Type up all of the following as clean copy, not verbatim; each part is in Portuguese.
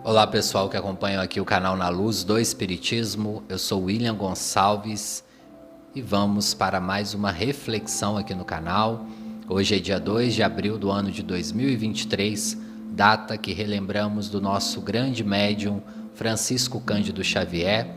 Olá pessoal que acompanham aqui o canal Na Luz do Espiritismo, eu sou William Gonçalves e vamos para mais uma reflexão aqui no canal. Hoje é dia 2 de abril do ano de 2023, data que relembramos do nosso grande médium Francisco Cândido Xavier,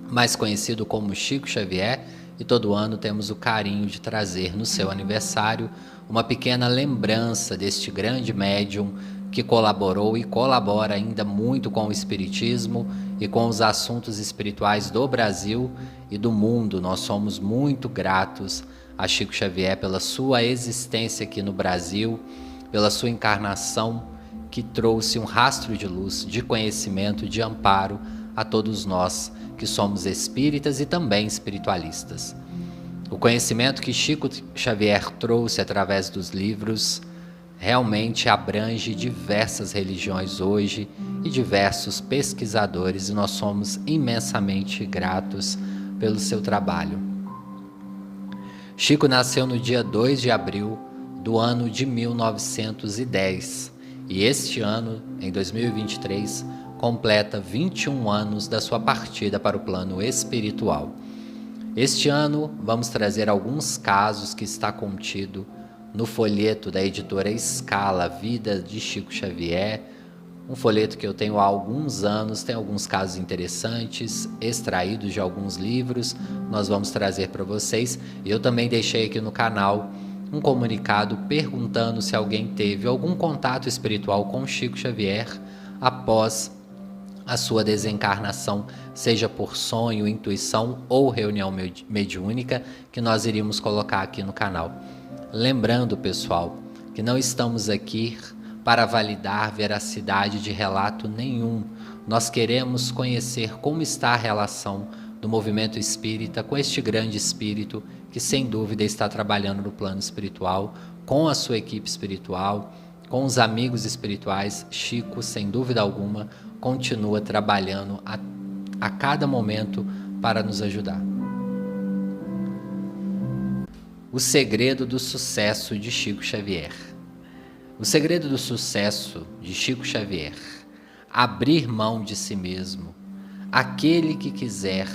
mais conhecido como Chico Xavier, e todo ano temos o carinho de trazer no seu aniversário uma pequena lembrança deste grande médium que colaborou e colabora ainda muito com o espiritismo e com os assuntos espirituais do Brasil e do mundo. Nós somos muito gratos a Chico Xavier pela sua existência aqui no Brasil, pela sua encarnação que trouxe um rastro de luz, de conhecimento, de amparo a todos nós que somos espíritas e também espiritualistas. O conhecimento que Chico Xavier trouxe através dos livros realmente abrange diversas religiões hoje e diversos pesquisadores, e nós somos imensamente gratos pelo seu trabalho. Chico nasceu no dia 2 de abril do ano de 1910 e este ano, em 2023, completa 21 anos da sua partida para o plano espiritual. Este ano vamos trazer alguns casos que está contido no folheto da editora Escala, Vida de Chico Xavier, um folheto que eu tenho há alguns anos, tem alguns casos interessantes, extraídos de alguns livros, nós vamos trazer para vocês. E eu também deixei aqui no canal um comunicado perguntando se alguém teve algum contato espiritual com Chico Xavier após a sua desencarnação, seja por sonho, intuição ou reunião mediúnica, que nós iríamos colocar aqui no canal. Lembrando, pessoal, que não estamos aqui para validar veracidade de relato nenhum. Nós queremos conhecer como está a relação do movimento espírita com este grande espírito que, sem dúvida, está trabalhando no plano espiritual, com a sua equipe espiritual, com os amigos espirituais. Chico, sem dúvida alguma, continua trabalhando a cada momento para nos ajudar. O segredo do sucesso de Chico Xavier. O segredo do sucesso de Chico Xavier: abrir mão de si mesmo. Aquele que quiser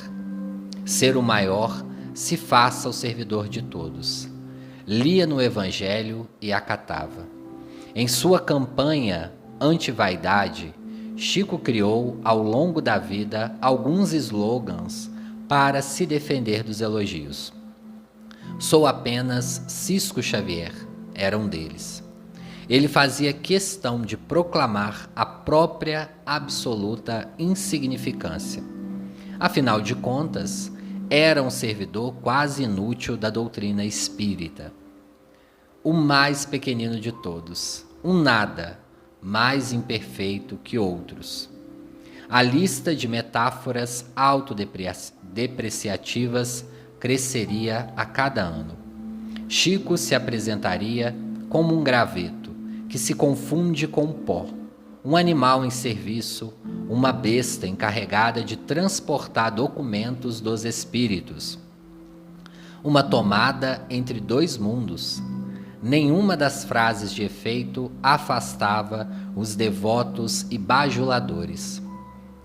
ser o maior, se faça o servidor de todos. Lia no Evangelho e acatava. Em sua campanha anti-vaidade, Chico criou ao longo da vida alguns slogans para se defender dos elogios. Sou apenas Cisco Xavier, era um deles. Ele fazia questão de proclamar a própria absoluta insignificância. Afinal de contas, era um servidor quase inútil da doutrina espírita. O mais pequenino de todos, um nada, mais imperfeito que outros. A lista de metáforas autodepreciativas cresceria a cada ano. Chico se apresentaria como um graveto que se confunde com pó, um animal em serviço, uma besta encarregada de transportar documentos dos espíritos, uma tomada entre dois mundos. Nenhuma das frases de efeito afastava os devotos e bajuladores.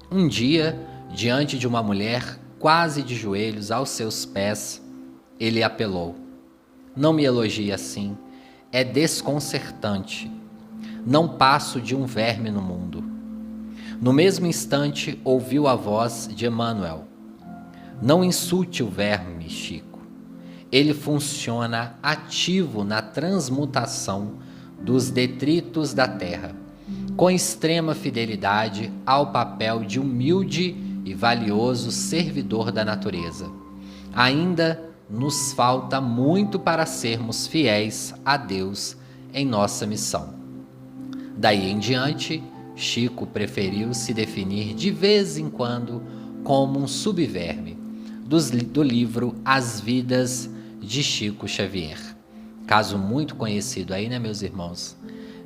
Um dia, diante de uma mulher quase de joelhos aos seus pés, ele apelou: não me elogie assim, é desconcertante. Não passo de um verme no mundo. No mesmo instante, ouviu a voz de Emmanuel: não insulte o verme, Chico. Ele funciona ativo na transmutação dos detritos da terra, com extrema fidelidade ao papel de humilde e valioso servidor da natureza. Ainda nos falta muito para sermos fiéis a Deus em nossa missão. Daí em diante, Chico preferiu se definir de vez em quando como um subverme do livro As Vidas de Chico Xavier. Caso muito conhecido aí, né, meus irmãos?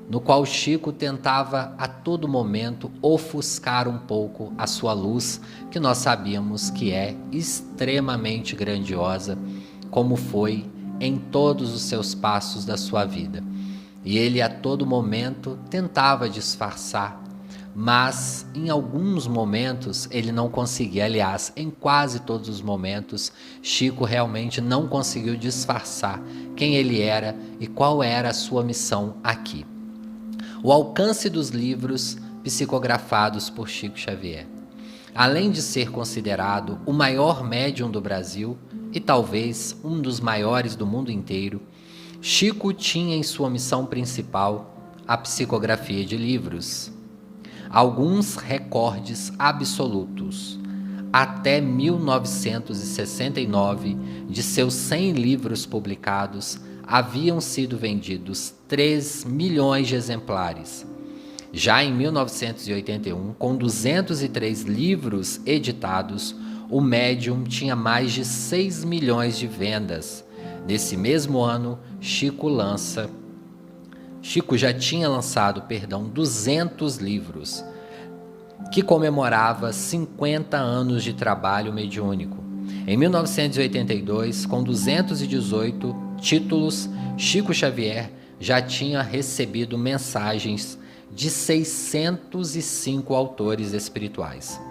No qual Chico tentava a todo momento ofuscar um pouco a sua luz, que nós sabíamos que é extremamente grandiosa, como foi em todos os seus passos da sua vida. E ele a todo momento tentava disfarçar, mas em alguns momentos ele não conseguia. Aliás, em quase todos os momentos, Chico realmente não conseguiu disfarçar quem ele era e qual era a sua missão aqui. O alcance dos livros psicografados por Chico Xavier. Além de ser considerado o maior médium do Brasil e talvez um dos maiores do mundo inteiro, Chico tinha em sua missão principal a psicografia de livros. Alguns recordes absolutos. Até 1969, de seus 100 livros publicados, haviam sido vendidos 3 milhões de exemplares. Já em 1981, com 203 livros editados, o médium tinha mais de 6 milhões de vendas. Nesse mesmo ano, Chico já tinha lançado 200 livros, que comemorava 50 anos de trabalho mediúnico. Em 1982, com 218 títulos, Chico Xavier já tinha recebido mensagens de 605 autores espirituais,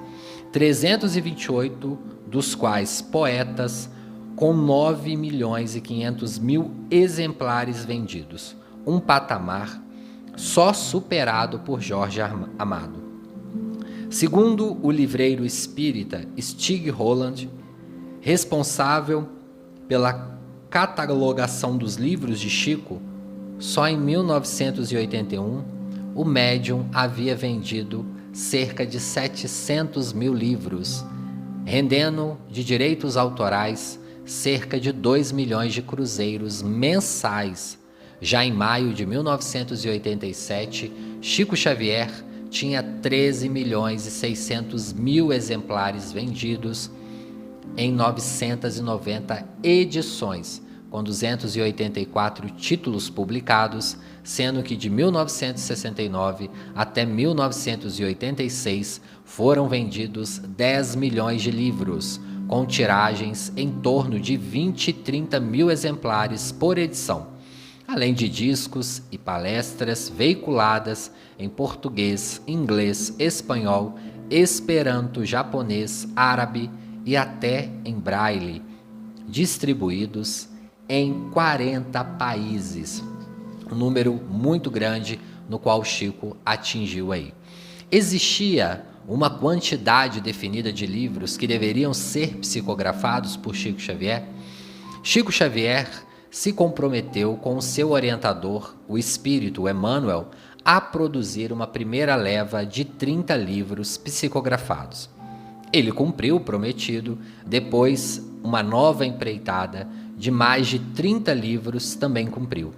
328 dos quais poetas, com 9 milhões e 500 mil exemplares vendidos, um patamar só superado por Jorge Amado. Segundo o livreiro espírita Stig Roland, responsável pela catalogação dos livros de Chico, só em 1981 o médium havia vendido cerca de 700 mil livros, rendendo de direitos autorais cerca de 2 milhões de cruzeiros mensais. Já em maio de 1987, Chico Xavier tinha 13 milhões e 600 mil exemplares vendidos em 990 edições, com 284 títulos publicados, sendo que de 1969 até 1986 foram vendidos 10 milhões de livros, com tiragens em torno de 20 e 30 mil exemplares por edição, além de discos e palestras veiculadas em português, inglês, espanhol, esperanto, japonês, árabe e até em braille, distribuídos em 40 países, um número muito grande no qual Chico atingiu aí. Existia uma quantidade definida de livros que deveriam ser psicografados por Chico Xavier? Chico Xavier se comprometeu com o seu orientador, o espírito Emmanuel, a produzir uma primeira leva de 30 livros psicografados. Ele cumpriu o prometido, depois uma nova empreitada de mais de 30 livros também cumpriu.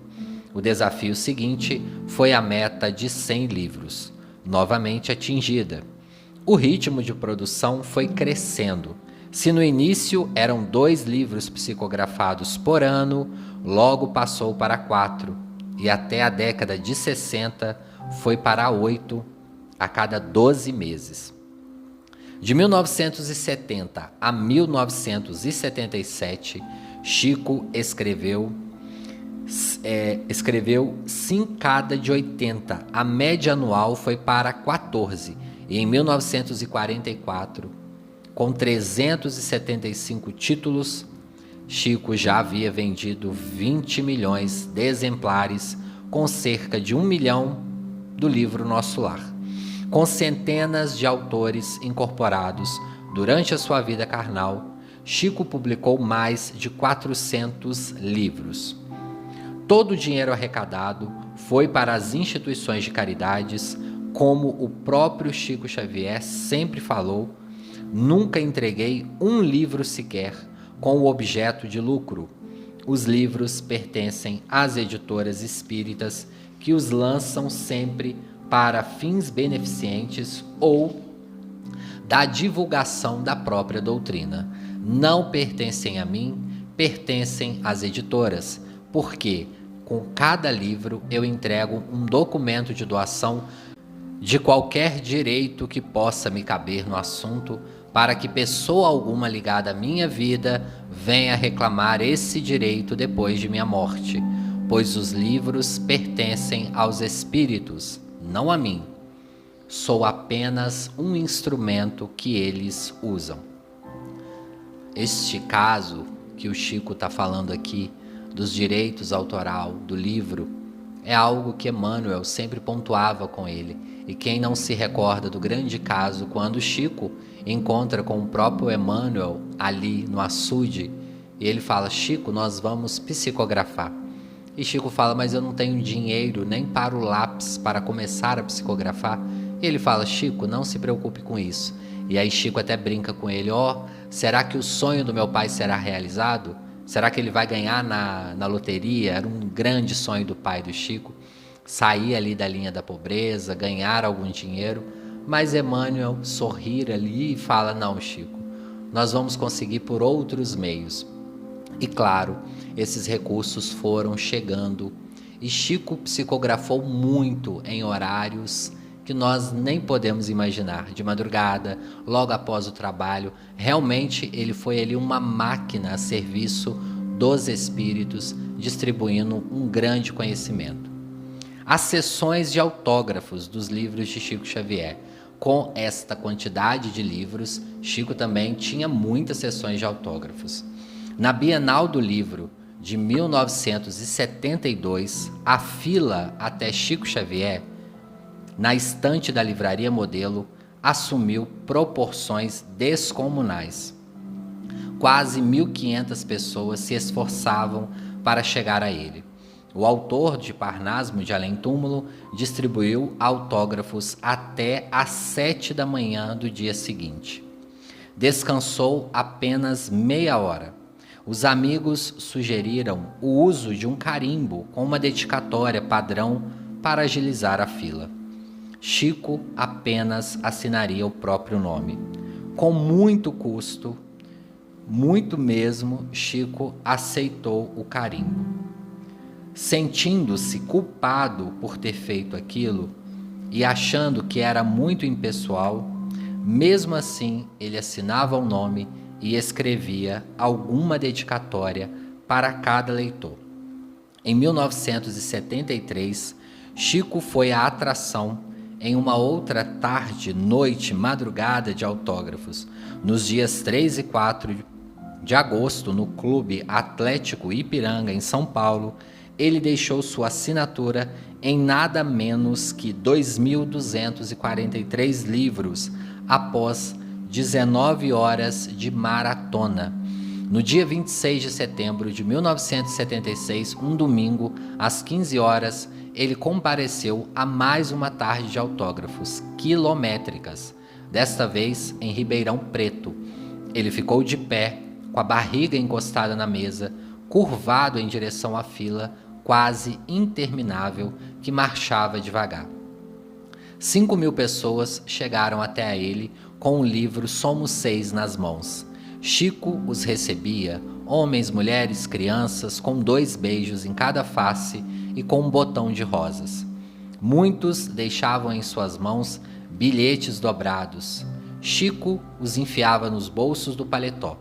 O desafio seguinte foi a meta de 100 livros, novamente atingida. O ritmo de produção foi crescendo. Se no início eram 2 livros psicografados por ano, logo passou para 4, e até a década de 60 foi para 8 a cada 12 meses. De 1970 a 1977, Chico escreveu 5 cada de 80. A média anual foi para 14. E em 1944, com 375 títulos, Chico já havia vendido 20 milhões de exemplares, com cerca de 1 milhão do livro Nosso Lar, com centenas de autores incorporados. Durante a sua vida carnal, Chico publicou mais de 400 livros. Todo o dinheiro arrecadado foi para as instituições de caridades, como o próprio Chico Xavier sempre falou: nunca entreguei um livro sequer com o objeto de lucro. Os livros pertencem às editoras espíritas, que os lançam sempre para fins beneficentes ou da divulgação da própria doutrina. Não pertencem a mim, pertencem às editoras, porque com cada livro eu entrego um documento de doação de qualquer direito que possa me caber no assunto, para que pessoa alguma ligada à minha vida venha reclamar esse direito depois de minha morte, pois os livros pertencem aos espíritos, não a mim. Sou apenas um instrumento que eles usam. Este caso que o Chico está falando aqui, dos direitos autoral do livro, é algo que Emmanuel sempre pontuava com ele. E quem não se recorda do grande caso quando Chico encontra com o próprio Emmanuel ali no açude, e ele fala: Chico, nós vamos psicografar. E Chico fala: mas eu não tenho dinheiro nem para o lápis para começar a psicografar. E ele fala: Chico, não se preocupe com isso. E aí Chico até brinca com ele: será que o sonho do meu pai será realizado? Será que ele vai ganhar na loteria? Era um grande sonho do pai do Chico, sair ali da linha da pobreza, ganhar algum dinheiro. Mas Emmanuel sorrir ali e fala: não, Chico, nós vamos conseguir por outros meios. E claro, esses recursos foram chegando e Chico psicografou muito em horários que nós nem podemos imaginar, de madrugada, logo após o trabalho. Realmente ele foi ali uma máquina a serviço dos espíritos, distribuindo um grande conhecimento. As sessões de autógrafos dos livros de Chico Xavier. Com esta quantidade de livros, Chico também tinha muitas sessões de autógrafos. Na Bienal do Livro de 1972, a fila até Chico Xavier, na estante da Livraria Modelo, assumiu proporções descomunais. Quase 1.500 pessoas se esforçavam para chegar a ele. O autor de Parnasmo de Além Túmulo distribuiu autógrafos até às 7 da manhã do dia seguinte. Descansou apenas meia hora. Os amigos sugeriram o uso de um carimbo com uma dedicatória padrão para agilizar a fila. Chico apenas assinaria o próprio nome. Com muito custo, muito mesmo, Chico aceitou o carimbo. Sentindo-se culpado por ter feito aquilo e achando que era muito impessoal, mesmo assim ele assinava o nome e escrevia alguma dedicatória para cada leitor. Em 1973, Chico foi a atração em uma outra tarde, noite, madrugada de autógrafos, nos dias 3 e 4 de agosto, no Clube Atlético Ipiranga, em São Paulo. Ele deixou sua assinatura em nada menos que 2.243 livros, após 19 horas de maratona. No dia 26 de setembro de 1976, um domingo, às 15 horas, ele compareceu a mais uma tarde de autógrafos, quilométricas, desta vez em Ribeirão Preto. Ele ficou de pé, com a barriga encostada na mesa, curvado em direção à fila, quase interminável, que marchava devagar. 5.000 pessoas chegaram até a ele com o livro Somos Seis nas mãos. Chico os recebia, homens, mulheres, crianças, com 2 beijos em cada face e com um botão de rosas. Muitos deixavam em suas mãos bilhetes dobrados. Chico os enfiava nos bolsos do paletó.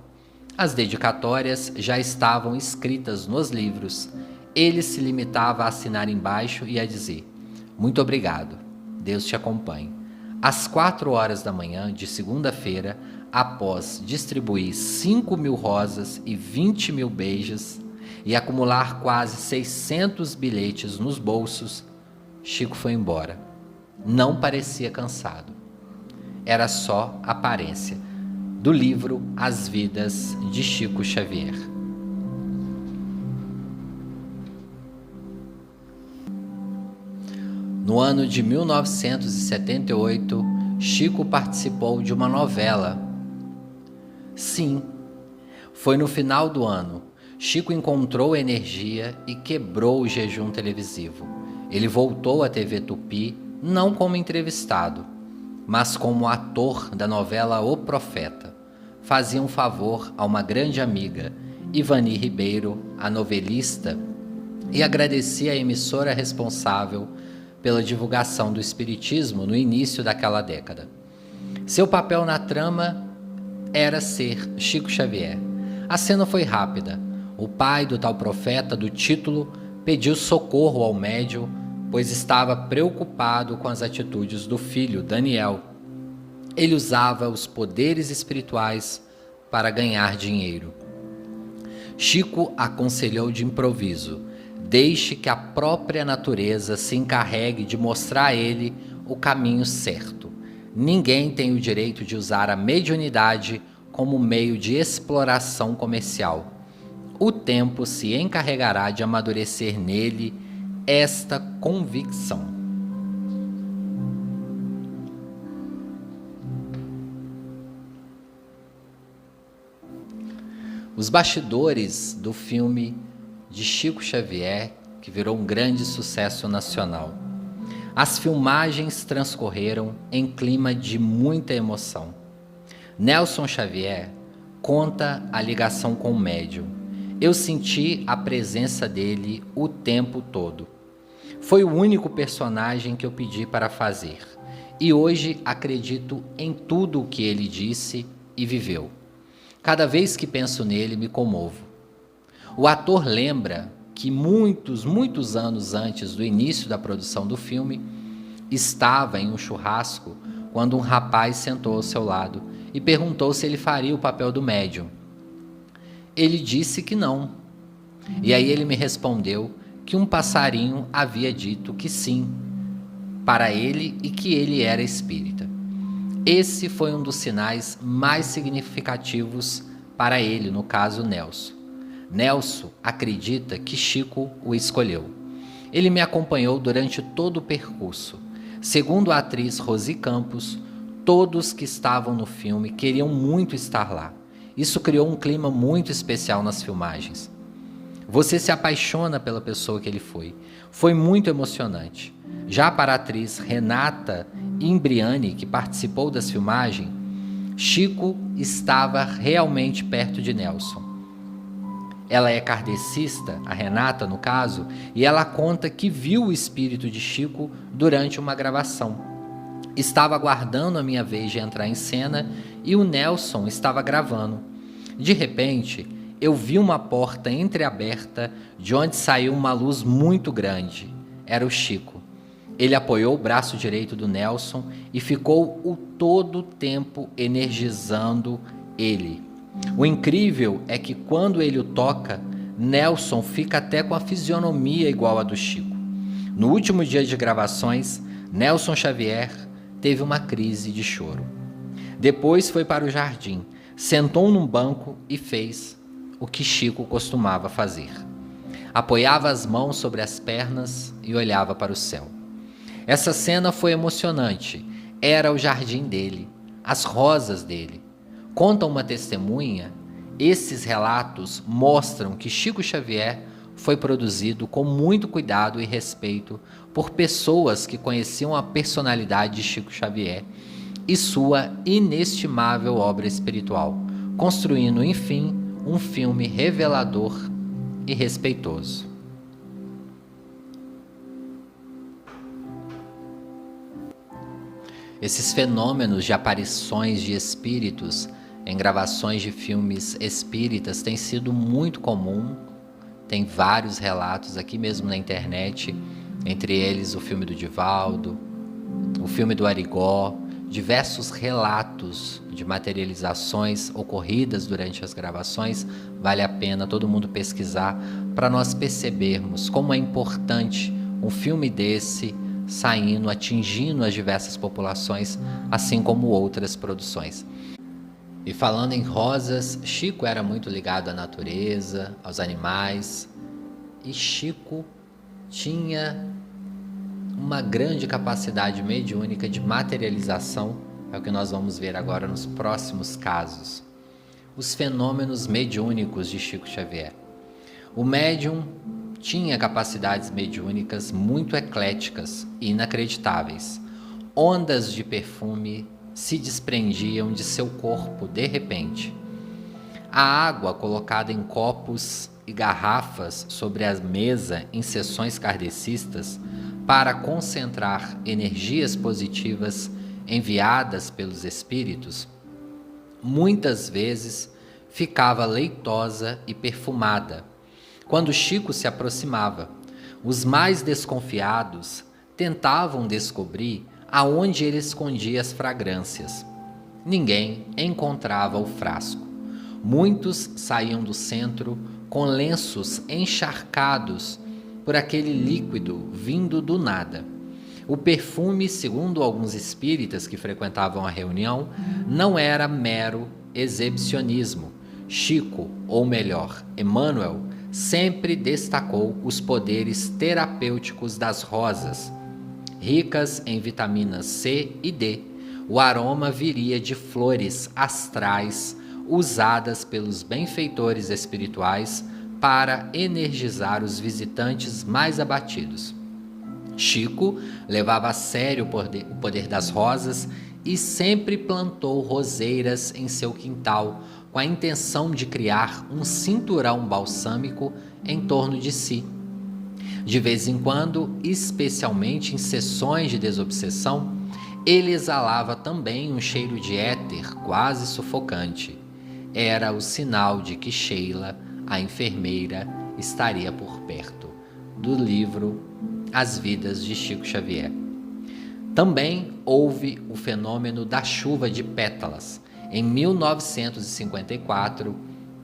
As dedicatórias já estavam escritas nos livros. Ele se limitava a assinar embaixo e a dizer: muito obrigado, Deus te acompanhe. Às 4 horas da manhã de segunda-feira, após distribuir 5.000 rosas e 20.000 beijos e acumular quase 600 bilhetes nos bolsos, Chico foi embora. Não parecia cansado. Era só aparência. Do livro As Vidas de Chico Xavier. No ano de 1978, Chico participou de uma novela. Sim, foi no final do ano. Chico encontrou energia e quebrou o jejum televisivo. Ele voltou à TV Tupi, não como entrevistado, mas como ator da novela O Profeta. Fazia um favor a uma grande amiga, Ivani Ribeiro, a novelista, e agradecia a emissora responsável pela divulgação do espiritismo no início daquela década. Seu papel na trama era ser Chico Xavier. A cena foi rápida. O pai do tal profeta do título pediu socorro ao médium pois estava preocupado com as atitudes do filho, Daniel. Ele usava os poderes espirituais para ganhar dinheiro. Chico aconselhou de improviso: deixe que a própria natureza se encarregue de mostrar a ele o caminho certo. Ninguém tem o direito de usar a mediunidade como meio de exploração comercial. O tempo se encarregará de amadurecer nele esta convicção. Os bastidores do filme de Chico Xavier, que virou um grande sucesso nacional. As filmagens transcorreram em clima de muita emoção. Nelson Xavier conta a ligação com o médium. Eu senti a presença dele o tempo todo. Foi o único personagem que eu pedi para fazer. E hoje acredito em tudo o que ele disse e viveu. Cada vez que penso nele, me comovo. O ator lembra que muitos anos antes do início da produção do filme, estava em um churrasco quando um rapaz sentou ao seu lado e perguntou se ele faria o papel do médium. Ele disse que não. E aí ele me respondeu que um passarinho havia dito que sim, para ele, e que ele era espírita. Esse foi um dos sinais mais significativos para ele, no caso Nelson. Nelson acredita que Chico o escolheu. Ele me acompanhou durante todo o percurso. Segundo a atriz Rosi Campos, todos que estavam no filme queriam muito estar lá. Isso criou um clima muito especial nas filmagens. Você se apaixona pela pessoa que ele foi. Foi muito emocionante. Já para a atriz Renata Imbriani, que participou das filmagens, Chico estava realmente perto de Nelson. Ela é kardecista, a Renata no caso, e ela conta que viu o espírito de Chico durante uma gravação. Estava aguardando a minha vez de entrar em cena e o Nelson estava gravando. De repente, eu vi uma porta entreaberta de onde saiu uma luz muito grande. Era o Chico. Ele apoiou o braço direito do Nelson e ficou o todo o tempo energizando ele. O incrível é que quando ele o toca, Nelson fica até com a fisionomia igual a do Chico. No último dia de gravações, Nelson Xavier teve uma crise de choro. Depois foi para o jardim, sentou num banco e fez o que Chico costumava fazer. Apoiava as mãos sobre as pernas e olhava para o céu. Essa cena foi emocionante. Era o jardim dele, as rosas dele. Conta uma testemunha, esses relatos mostram que Chico Xavier foi produzido com muito cuidado e respeito por pessoas que conheciam a personalidade de Chico Xavier e sua inestimável obra espiritual, construindo, enfim, um filme revelador e respeitoso. Esses fenômenos de aparições de espíritos em gravações de filmes espíritas têm sido muito comum. Tem vários relatos aqui mesmo na internet, entre eles o filme do Divaldo, o filme do Arigó, diversos relatos de materializações ocorridas durante as gravações. Vale a pena todo mundo pesquisar para nós percebermos como é importante um filme desse saindo, atingindo as diversas populações, assim como outras produções. E falando em rosas, Chico era muito ligado à natureza, aos animais, e Chico tinha uma grande capacidade mediúnica de materialização, é o que nós vamos ver agora nos próximos casos. Os fenômenos mediúnicos de Chico Xavier. O médium tinha capacidades mediúnicas muito ecléticas e inacreditáveis. Ondas de perfume se desprendiam de seu corpo de repente. A água colocada em copos e garrafas sobre a mesa em sessões kardecistas para concentrar energias positivas enviadas pelos espíritos, muitas vezes ficava leitosa e perfumada quando Chico se aproximava. Os mais desconfiados tentavam descobrir aonde ele escondia as fragrâncias. Ninguém encontrava o frasco. Muitos saíam do centro com lenços encharcados por aquele líquido vindo do nada. O perfume, segundo alguns espíritas que frequentavam a reunião, não era mero exibicionismo. Chico, ou melhor, Emmanuel, sempre destacou os poderes terapêuticos das rosas. Ricas em vitaminas C e D, o aroma viria de flores astrais usadas pelos benfeitores espirituais para energizar os visitantes mais abatidos. Chico levava a sério o poder das rosas e sempre plantou roseiras em seu quintal, com a intenção de criar um cinturão balsâmico em torno de si. De vez em quando, especialmente em sessões de desobsessão, ele exalava também um cheiro de éter quase sufocante. Era o sinal de que Sheila, a enfermeira, estaria por perto. Do livro As Vidas de Chico Xavier. Também houve o fenômeno da chuva de pétalas. Em 1954,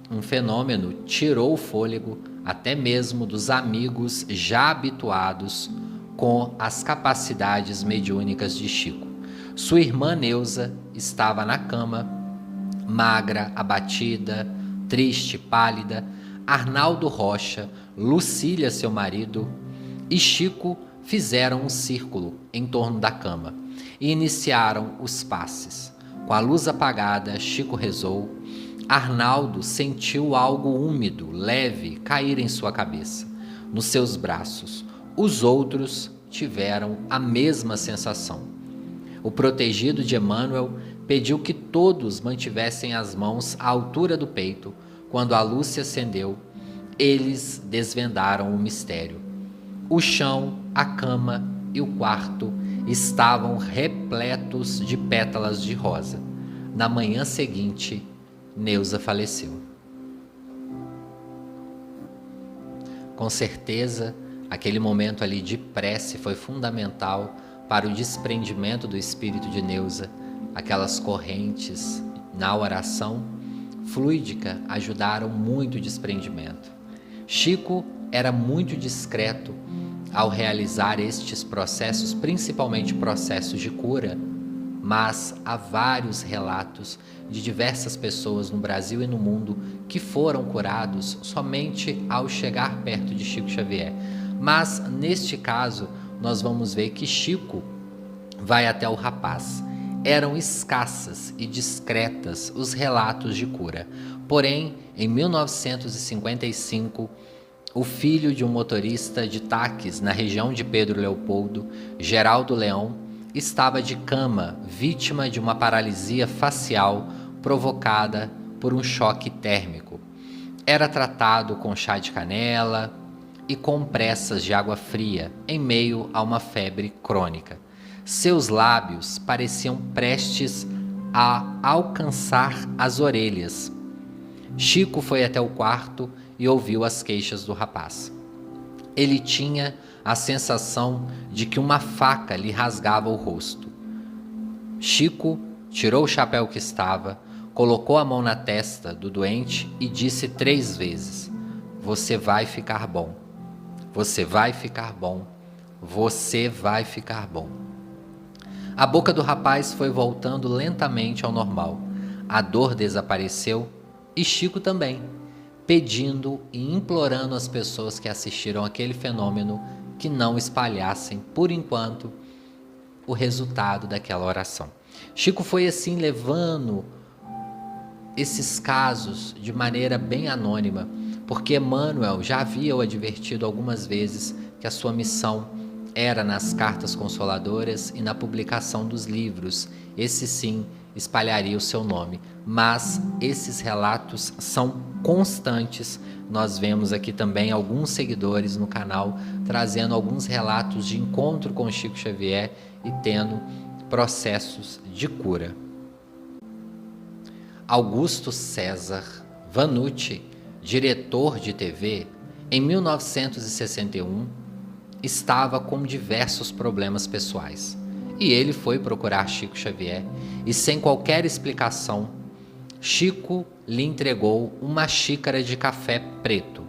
um fenômeno tirou o fôlego até mesmo dos amigos já habituados com as capacidades mediúnicas de Chico. Sua irmã Neuza estava na cama, magra, abatida, triste, pálida. Arnaldo Rocha, Lucília, seu marido, e Chico fizeram um círculo em torno da cama e iniciaram os passes. Com a luz apagada, Chico rezou. Arnaldo sentiu algo úmido, leve, cair em sua cabeça, nos seus braços. Os outros tiveram a mesma sensação. O protegido de Emmanuel pediu que todos mantivessem as mãos à altura do peito. Quando a luz se acendeu, eles desvendaram o mistério. O chão, a cama e o quarto estavam repletos de pétalas de rosa. Na manhã seguinte, Neuza faleceu. Com certeza, aquele momento ali de prece foi fundamental para o desprendimento do espírito de Neuza. Aquelas correntes na oração fluídica ajudaram muito o desprendimento. Chico era muito discreto ao realizar estes processos, principalmente processos de cura, mas há vários relatos de diversas pessoas no Brasil e no mundo que foram curados somente ao chegar perto de Chico Xavier. Mas, neste caso, nós vamos ver que Chico vai até o rapaz. Eram escassas e discretas os relatos de cura. Porém, em 1955, o filho de um motorista de táxis na região de Pedro Leopoldo, Geraldo Leão, estava de cama, vítima de uma paralisia facial provocada por um choque térmico. Era tratado com chá de canela e compressas de água fria em meio a uma febre crônica. Seus lábios pareciam prestes a alcançar as orelhas. Chico foi até o quarto e ouviu as queixas do rapaz. Ele tinha a sensação de que uma faca lhe rasgava o rosto. Chico tirou o chapéu que estava, colocou a mão na testa do doente e disse 3 vezes: "Você vai ficar bom. Você vai ficar bom. Você vai ficar bom." A boca do rapaz foi voltando lentamente ao normal. A dor desapareceu e Chico também, pedindo e implorando às pessoas que assistiram aquele fenômeno que não espalhassem, por enquanto, o resultado daquela oração. Chico foi assim levando esses casos de maneira bem anônima, porque Emmanuel já havia o advertido algumas vezes que a sua missão era nas cartas consoladoras e na publicação dos livros. Esse sim espalharia o seu nome, mas esses relatos são constantes. Nós vemos aqui também alguns seguidores no canal trazendo alguns relatos de encontro com Chico Xavier e tendo processos de cura. Augusto César Vanucci, diretor de TV, em 1961, estava com diversos problemas pessoais. E ele foi procurar Chico Xavier e, sem qualquer explicação, Chico lhe entregou uma xícara de café preto.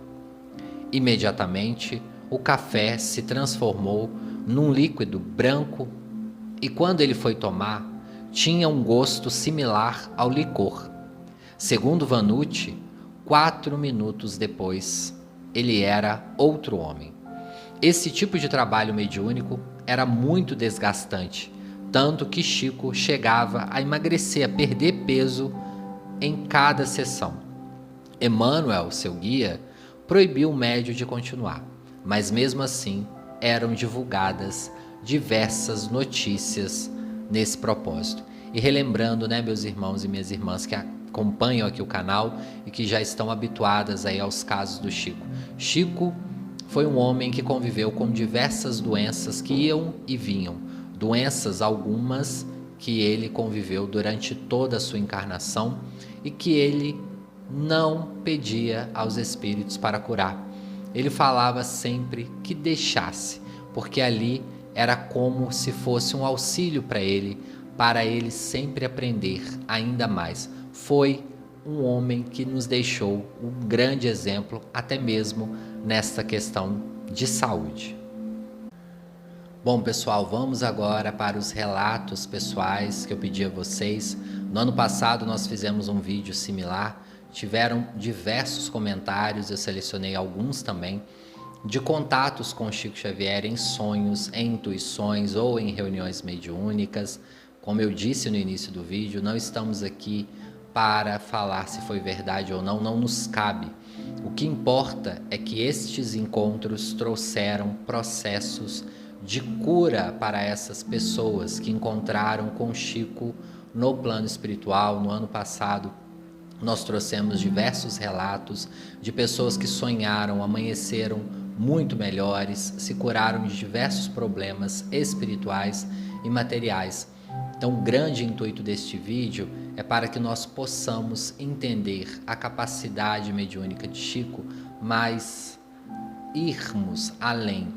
Imediatamente, o café se transformou num líquido branco e, quando ele foi tomar, tinha um gosto similar ao licor. Segundo Vanucci, 4 minutos depois, ele era outro homem. Esse tipo de trabalho mediúnico era muito desgastante, tanto que Chico chegava a emagrecer, a perder peso em cada sessão. Emmanuel, seu guia, proibiu o médium de continuar, mas mesmo assim eram divulgadas diversas notícias nesse propósito. E relembrando, meus irmãos e minhas irmãs que acompanham aqui o canal e que já estão habituadas aí aos casos do Chico. Chico foi um homem que conviveu com diversas doenças que iam e vinham, doenças algumas que ele conviveu durante toda a sua encarnação e que ele não pedia aos espíritos para curar. Ele falava sempre que deixasse, porque ali era como se fosse um auxílio para ele sempre aprender ainda mais. Foi um homem que nos deixou um grande exemplo, até mesmo nesta questão de saúde. Bom, pessoal, vamos agora para os relatos pessoais que eu pedi a vocês. No ano passado nós fizemos um vídeo similar, tiveram diversos comentários, eu selecionei alguns também, de contatos com Chico Xavier em sonhos, em intuições ou em reuniões mediúnicas. Como eu disse no início do vídeo, não estamos aqui para falar se foi verdade ou não, não nos cabe. O que importa é que estes encontros trouxeram processos de cura para essas pessoas que encontraram com Chico no plano espiritual. No ano passado, nós trouxemos diversos relatos de pessoas que sonharam, amanheceram muito melhores, se curaram de diversos problemas espirituais e materiais. Então, o grande intuito deste vídeo é para que nós possamos entender a capacidade mediúnica de Chico, mas irmos além,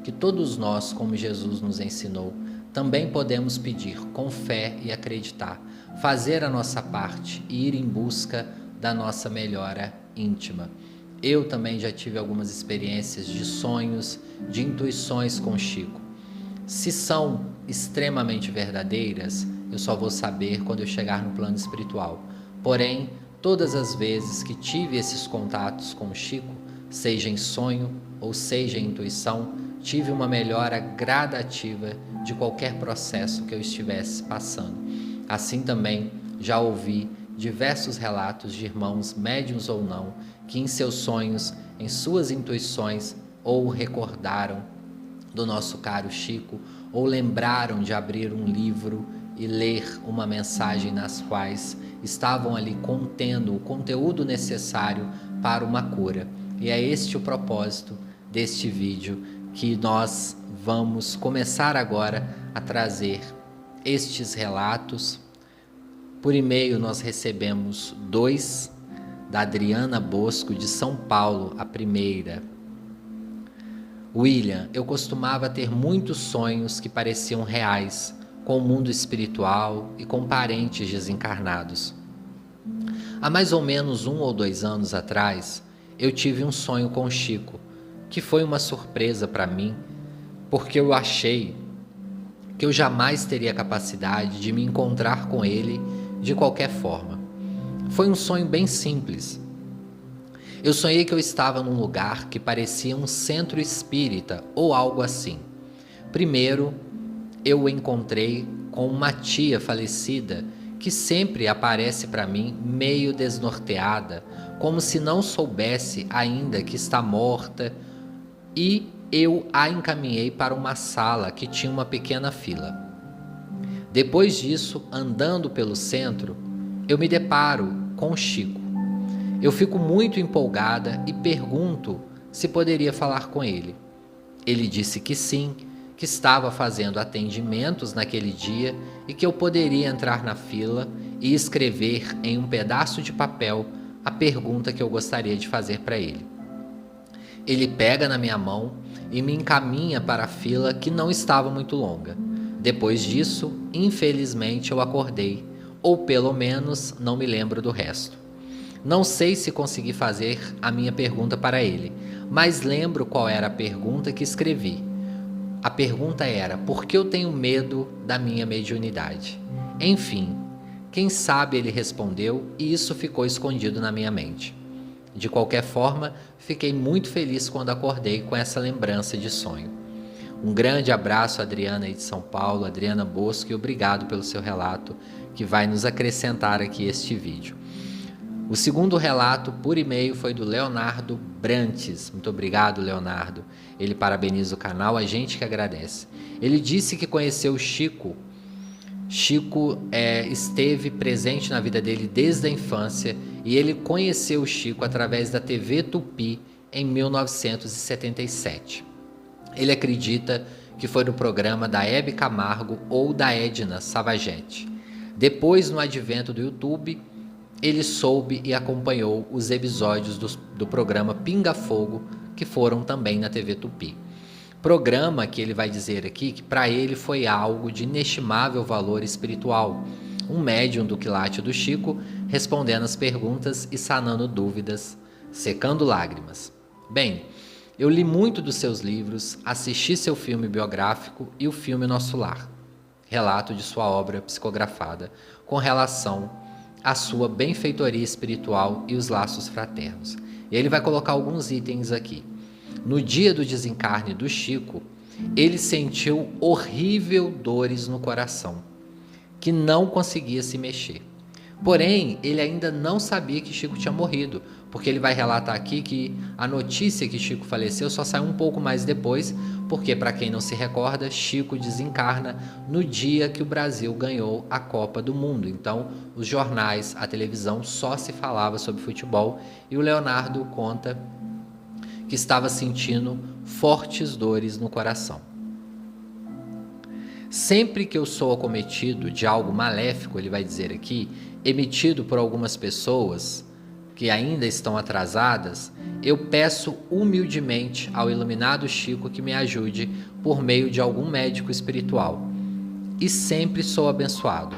que todos nós, como Jesus nos ensinou, também podemos pedir com fé e acreditar, fazer a nossa parte e ir em busca da nossa melhora íntima. Eu também já tive algumas experiências de sonhos, de intuições com Chico. Se são extremamente verdadeiras, eu só vou saber quando eu chegar no plano espiritual. Porém, todas as vezes que tive esses contatos com Chico, seja em sonho ou seja em intuição, tive uma melhora gradativa de qualquer processo que eu estivesse passando. Assim também já ouvi diversos relatos de irmãos, médiuns ou não, que em seus sonhos, em suas intuições, ou recordaram do nosso caro Chico, ou lembraram de abrir um livro e ler uma mensagem nas quais estavam ali contendo o conteúdo necessário para uma cura. E é este o propósito deste vídeo, que nós vamos começar agora a trazer estes relatos. Por e-mail nós recebemos 2, da Adriana Bosco, de São Paulo, a primeira. William, eu costumava ter muitos sonhos que pareciam reais, com o mundo espiritual e com parentes desencarnados. Há mais ou menos 1 ou 2 anos atrás, eu tive um sonho com Chico, que foi uma surpresa para mim, porque eu achei que eu jamais teria capacidade de me encontrar com ele de qualquer forma. Foi um sonho bem simples. Eu sonhei que eu estava num lugar que parecia um centro espírita ou algo assim. Primeiro, eu o encontrei com uma tia falecida que sempre aparece para mim meio desnorteada, como se não soubesse ainda que está morta, e eu a encaminhei para uma sala que tinha uma pequena fila. Depois disso, andando pelo centro, eu me deparo com Chico. Eu fico muito empolgada e pergunto se poderia falar com ele. Ele disse que sim, que estava fazendo atendimentos naquele dia e que eu poderia entrar na fila e escrever em um pedaço de papel a pergunta que eu gostaria de fazer para ele. Ele pega na minha mão e me encaminha para a fila que não estava muito longa. Depois disso, infelizmente, eu acordei, ou pelo menos não me lembro do resto. Não sei se consegui fazer a minha pergunta para ele, mas lembro qual era a pergunta que escrevi. A pergunta era: por que eu tenho medo da minha mediunidade? Enfim, quem sabe ele respondeu e isso ficou escondido na minha mente. De qualquer forma, fiquei muito feliz quando acordei com essa lembrança de sonho. Um grande abraço, Adriana, aí de São Paulo, Adriana Bosco, e obrigado pelo seu relato, que vai nos acrescentar aqui este vídeo. O segundo relato por e-mail foi do Leonardo Brantes. Muito obrigado, Leonardo. Ele parabeniza o canal, a gente que agradece. Ele disse que conheceu o Chico. Chico esteve presente na vida dele desde a infância e ele conheceu o Chico através da TV Tupi em 1977. Ele acredita que foi no programa da Hebe Camargo ou da Edna Savagete. Depois, no advento do YouTube, ele soube e acompanhou os episódios do programa Pinga Fogo, que foram também na TV Tupi. Programa que ele vai dizer aqui que para ele foi algo de inestimável valor espiritual. Um médium do quilate do Chico respondendo as perguntas e sanando dúvidas, secando lágrimas. Bem, eu li muito dos seus livros, assisti seu filme biográfico e o filme Nosso Lar, relato de sua obra psicografada, com relação à sua benfeitoria espiritual e os laços fraternos. E ele vai colocar alguns itens aqui. No dia do desencarne do Chico, ele sentiu horrível dores no coração, que não conseguia se mexer. Porém, ele ainda não sabia que Chico tinha morrido, porque ele vai relatar aqui que a notícia que Chico faleceu só saiu um pouco mais depois, porque, para quem não se recorda, Chico desencarna no dia que o Brasil ganhou a Copa do Mundo. Então, os jornais, a televisão só se falava sobre futebol e o Leonardo conta que estava sentindo fortes dores no coração. Sempre que eu sou acometido de algo maléfico, ele vai dizer aqui, emitido por algumas pessoas que ainda estão atrasadas, eu peço humildemente ao iluminado Chico que me ajude por meio de algum médico espiritual. E sempre sou abençoado.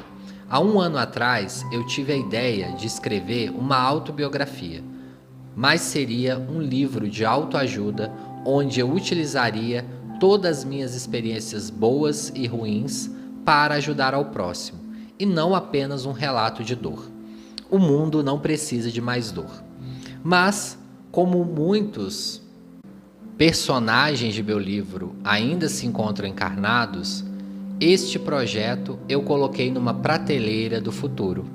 Há 1 ano atrás, eu tive a ideia de escrever uma autobiografia, mas seria um livro de autoajuda onde eu utilizaria todas as minhas experiências boas e ruins para ajudar ao próximo, e não apenas um relato de dor. O mundo não precisa de mais dor. Mas, como muitos personagens de meu livro ainda se encontram encarnados, este projeto eu coloquei numa prateleira do futuro.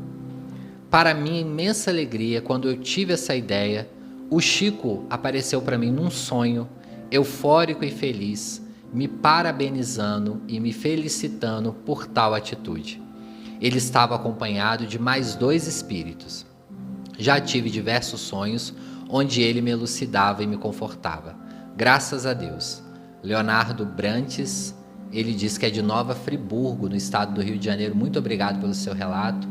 Para minha imensa alegria, quando eu tive essa ideia, o Chico apareceu para mim num sonho, eufórico e feliz, me parabenizando e me felicitando por tal atitude. Ele estava acompanhado de mais 2 espíritos. Já tive diversos sonhos onde ele me elucidava e me confortava. Graças a Deus. Leonardo Brantes, ele diz que é de Nova Friburgo, no estado do Rio de Janeiro. Muito obrigado pelo seu relato.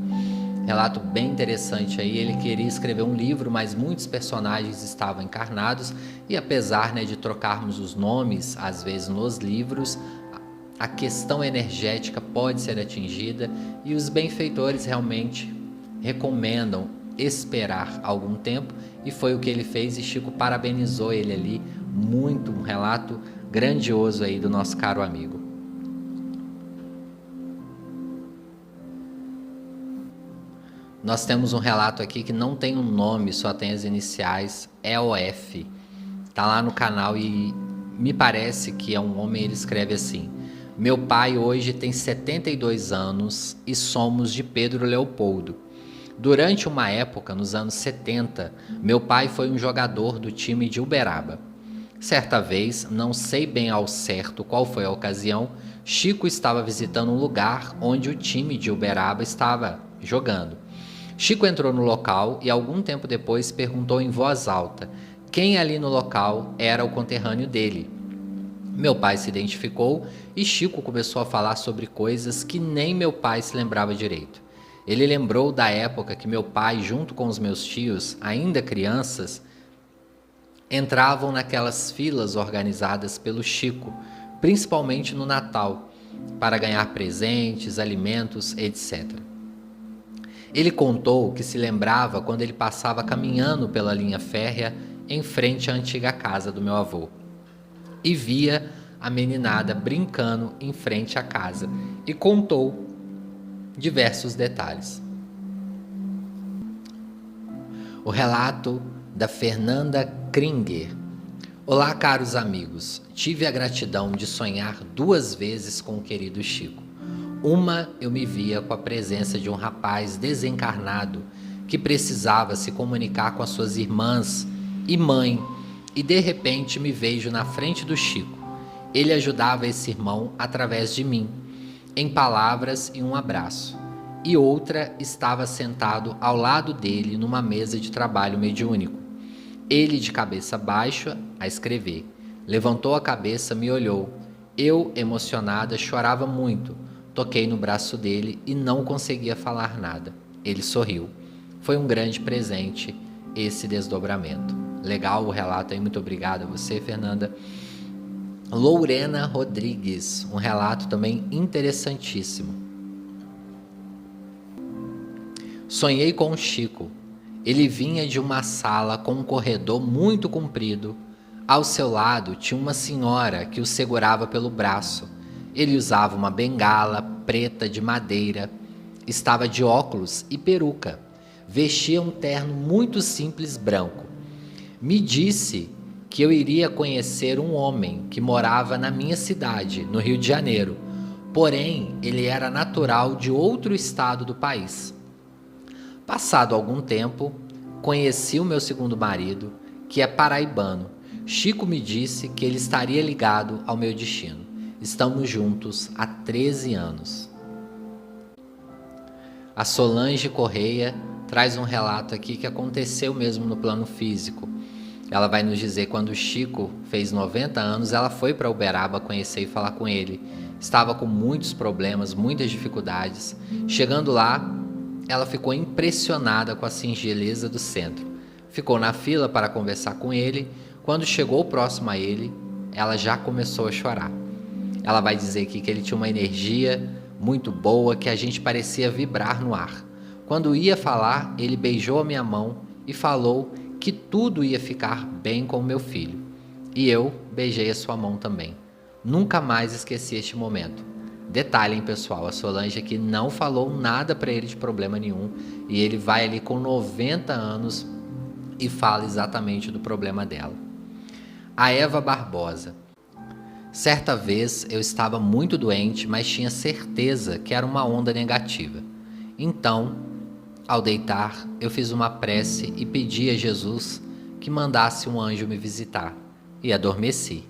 Relato bem interessante aí. Ele queria escrever um livro, mas muitos personagens estavam encarnados e apesar, de trocarmos os nomes, às vezes, nos livros, a questão energética pode ser atingida e os benfeitores realmente recomendam esperar algum tempo e foi o que ele fez e Chico parabenizou ele ali. Muito, um relato grandioso aí do nosso caro amigo. Nós temos um relato aqui que não tem um nome, só tem as iniciais EOF. Tá lá no canal e me parece que é um homem, ele escreve assim: meu pai hoje tem 72 anos e somos de Pedro Leopoldo. Durante uma época, nos anos 70, meu pai foi um jogador do time de Uberaba. Certa vez, não sei bem ao certo qual foi a ocasião, Chico estava visitando um lugar onde o time de Uberaba estava jogando. Chico entrou no local e algum tempo depois perguntou em voz alta quem ali no local era o conterrâneo dele. Meu pai se identificou e Chico começou a falar sobre coisas que nem meu pai se lembrava direito. Ele lembrou da época que meu pai, junto com os meus tios, ainda crianças, entravam naquelas filas organizadas pelo Chico, principalmente no Natal, para ganhar presentes, alimentos, etc. Ele contou que se lembrava quando ele passava caminhando pela linha férrea em frente à antiga casa do meu avô e via a meninada brincando em frente à casa e contou diversos detalhes. O relato da Fernanda Kringer. Olá, caros amigos. Tive a gratidão de sonhar 2 vezes com o querido Chico. Uma, eu me via com a presença de um rapaz desencarnado que precisava se comunicar com as suas irmãs e mãe, e de repente me vejo na frente do Chico. Ele ajudava esse irmão através de mim, em palavras e um abraço. E outra estava sentado ao lado dele numa mesa de trabalho mediúnico. Ele de cabeça baixa a escrever. Levantou a cabeça, me olhou. Eu, emocionada, chorava muito. Toquei no braço dele e não conseguia falar nada. Ele sorriu. Foi um grande presente esse desdobramento. Legal o relato aí, muito obrigado a você, Fernanda. Lorena Rodrigues, um relato também interessantíssimo. Sonhei com o Chico. Ele vinha de uma sala com um corredor muito comprido. Ao seu lado tinha uma senhora que o segurava pelo braço. Ele usava uma bengala preta de madeira. Estava de óculos e peruca. Vestia um terno muito simples branco. Me disse que eu iria conhecer um homem que morava na minha cidade, no Rio de Janeiro. Porém, ele era natural de outro estado do país. Passado algum tempo, conheci o meu segundo marido, que é paraibano. Chico me disse que ele estaria ligado ao meu destino. Estamos juntos há 13 anos. A Solange Correia traz um relato aqui que aconteceu mesmo no plano físico. Ela vai nos dizer que quando o Chico fez 90 anos, ela foi para Uberaba conhecer e falar com ele. Estava com muitos problemas, muitas dificuldades. Chegando lá, ela ficou impressionada com a singeleza do centro. Ficou na fila para conversar com ele. Quando chegou próximo a ele, ela já começou a chorar. Ela vai dizer aqui que ele tinha uma energia muito boa, que a gente parecia vibrar no ar. Quando ia falar, ele beijou a minha mão e falou que tudo ia ficar bem com o meu filho. E eu beijei a sua mão também. Nunca mais esqueci este momento. Detalhe, hein, pessoal, a Solange aqui não falou nada para ele de problema nenhum e ele vai ali com 90 anos e fala exatamente do problema dela. A Eva Barbosa. Certa vez eu estava muito doente, mas tinha certeza que era uma onda negativa. Então, ao deitar, eu fiz uma prece e pedi a Jesus que mandasse um anjo me visitar e adormeci.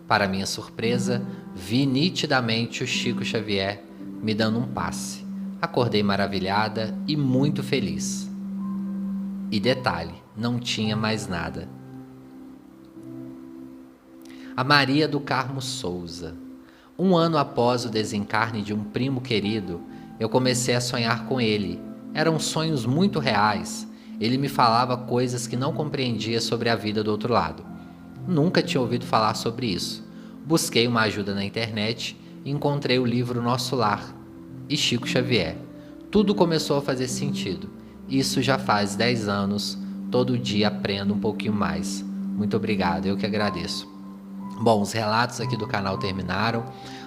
Para minha surpresa, vi nitidamente o Chico Xavier me dando um passe. Acordei maravilhada e muito feliz. E detalhe, não tinha mais nada. A Maria do Carmo Souza. 1 ano após o desencarne de um primo querido, eu comecei a sonhar com ele. Eram sonhos muito reais. Ele me falava coisas que não compreendia sobre a vida do outro lado. Nunca tinha ouvido falar sobre isso. Busquei uma ajuda na internet e encontrei o livro Nosso Lar e Chico Xavier. Tudo começou a fazer sentido. Isso já faz 10 anos. Todo dia aprendo um pouquinho mais. Muito obrigado, eu que agradeço. Bom, os relatos aqui do canal terminaram.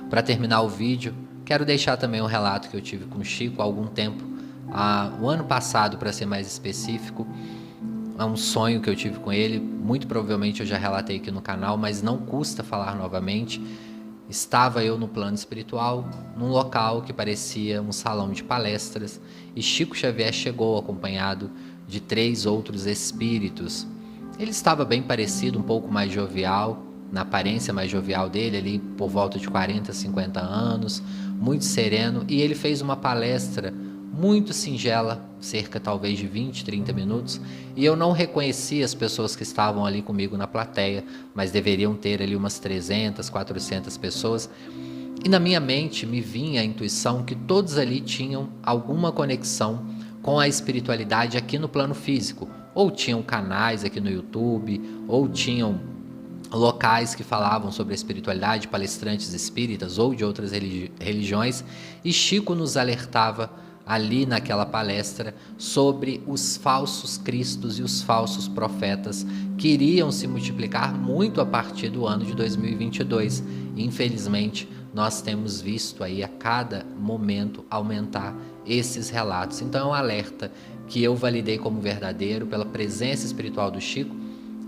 Para terminar o vídeo, quero deixar também um relato que eu tive com o Chico há algum tempo. O ano passado, para ser mais específico. É um sonho que eu tive com ele, muito provavelmente eu já relatei aqui no canal, mas não custa falar novamente. Estava eu no plano espiritual, num local que parecia um salão de palestras, e Chico Xavier chegou acompanhado de 3 outros espíritos. Ele estava bem parecido, um pouco mais jovial, na aparência mais jovial dele, ali por volta de 40, 50 anos, muito sereno, e ele fez uma palestra muito singela, cerca talvez de 20, 30 minutos, e eu não reconheci as pessoas que estavam ali comigo na plateia, mas deveriam ter ali umas 300, 400 pessoas, e na minha mente me vinha a intuição que todos ali tinham alguma conexão com a espiritualidade aqui no plano físico, ou tinham canais aqui no YouTube, ou tinham locais que falavam sobre a espiritualidade, palestrantes espíritas ou de outras religiões, e Chico nos alertava ali naquela palestra sobre os falsos cristos e os falsos profetas que iriam se multiplicar muito a partir do ano de 2022. Infelizmente, nós temos visto aí a cada momento aumentar esses relatos. Então é um alerta que eu validei como verdadeiro pela presença espiritual do Chico.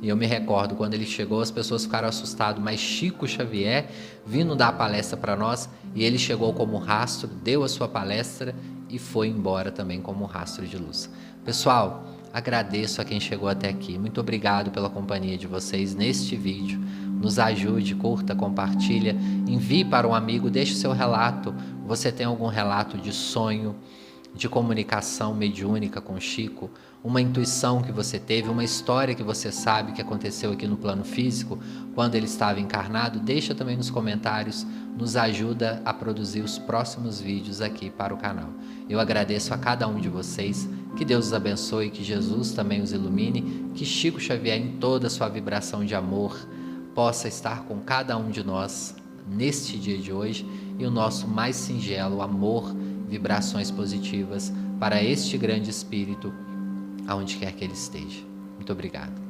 E eu me recordo, quando ele chegou, as pessoas ficaram assustadas, mas Chico Xavier vindo dar a palestra para nós, e ele chegou como rastro, deu a sua palestra e foi embora também como rastro de luz. Pessoal, agradeço a quem chegou até aqui. Muito obrigado pela companhia de vocês neste vídeo. Nos ajude, curta, compartilha, envie para um amigo, deixe seu relato. Você tem algum relato de sonho, de comunicação mediúnica com Chico, uma intuição que você teve, uma história que você sabe que aconteceu aqui no plano físico quando ele estava encarnado? Deixa também nos comentários, nos ajuda a produzir os próximos vídeos aqui para o canal. Eu agradeço a cada um de vocês, que Deus os abençoe, que Jesus também os ilumine, que Chico Xavier, em toda a sua vibração de amor, possa estar com cada um de nós neste dia de hoje, e o nosso mais singelo amor, vibrações positivas para este grande espírito, aonde quer que ele esteja. Muito obrigado.